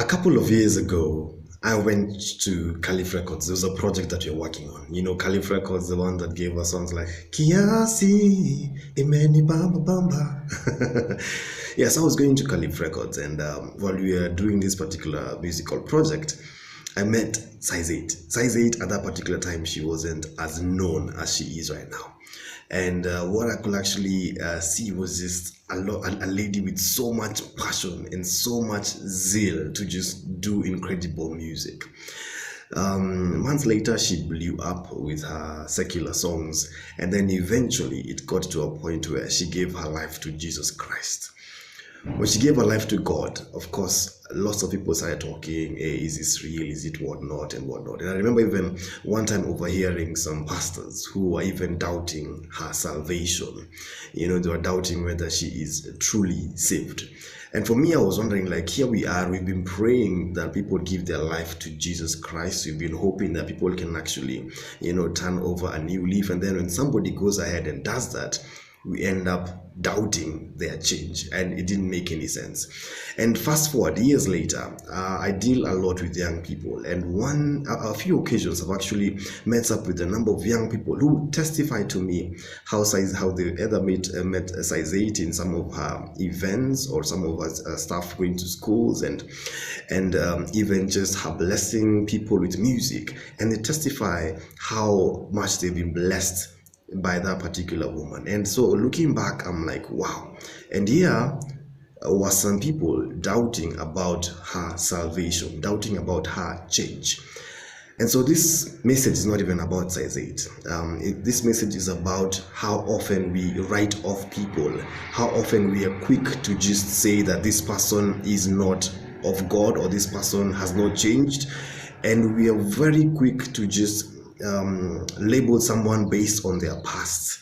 A couple of years ago, I went to Caliph Records. There was a project that we are working on. You know, Caliph Records, the one that gave us songs like Kiasi, Imeni Bamba Bamba. Yes, I was going to Caliph Records, and while we were doing this particular musical project, I met Size 8. Size 8 at that particular time, she wasn't as known as she is right now. And what I could actually see was just a lady with so much passion and so much zeal to just do incredible music. Months later, she blew up with her secular songs, and then eventually it got to a point where she gave her life to Jesus Christ. When she gave her life to God, of course, lots of people started talking, hey, is this real, is it whatnot and whatnot. And I remember even one time overhearing some pastors who were even doubting her salvation. You know, they were doubting whether she is truly saved. And for me, I was wondering, like, here we are, we've been praying that people give their life to Jesus Christ. We've been hoping that people can actually, you know, turn over a new leaf. And then when somebody goes ahead and does that, we end up doubting their change, and it didn't make any sense. And fast forward years later, I deal a lot with young people, and a few occasions I've actually met up with a number of young people who testify to me how they either met Size 8 in some of her events or some of her staff going to schools, and even just her blessing people with music, and they testify how much they've been blessed by that particular woman. And so looking back, I'm like, wow. And here were some people doubting about her salvation, doubting about her change. And so this message is not even about Size 8. This message is about how often we write off people, how often we are quick to just say that this person is not of God or this person has not changed. And we are very quick to just label someone based on their past.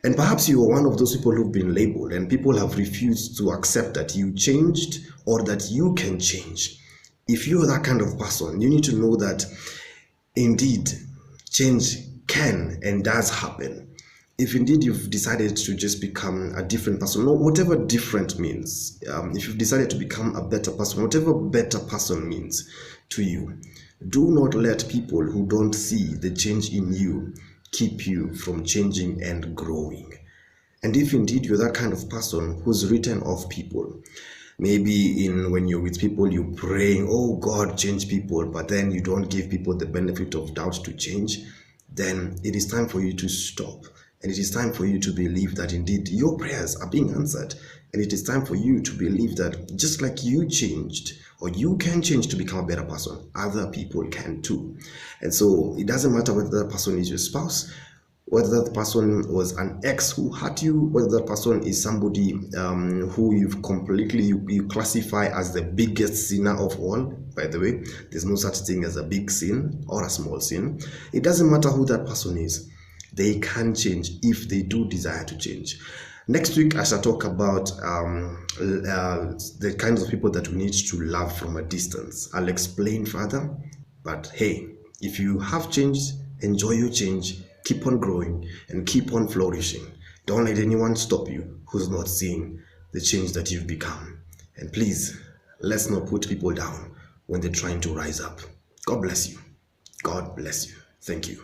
And perhaps you are one of those people who've been labeled, and people have refused to accept that you changed or that you can change. If you're that kind of person, you need to know that indeed change can and does happen. If indeed you've decided to just become a different person, whatever different means, if you've decided to become a better person, whatever better person means to you, do not let people who don't see the change in you keep you from changing and growing. And if indeed you're that kind of person who's written off people, maybe when you're with people, you're praying, oh God, change people, but then you don't give people the benefit of doubt to change, then it is time for you to stop. And it is time for you to believe that indeed your prayers are being answered. And it is time for you to believe that just like you changed, or you can change to become a better person, other people can too. And so it doesn't matter whether that person is your spouse, whether that person was an ex who hurt you, whether that person is somebody who you classify as the biggest sinner of all. By the way, there's no such thing as a big sin or a small sin. It doesn't matter who that person is. They can change if they do desire to change. Next week, I shall talk about the kinds of people that we need to love from a distance. I'll explain further, but hey, if you have changed, enjoy your change, keep on growing, and keep on flourishing. Don't let anyone stop you who's not seeing the change that you've become. And please, let's not put people down when they're trying to rise up. God bless you. God bless you. Thank you.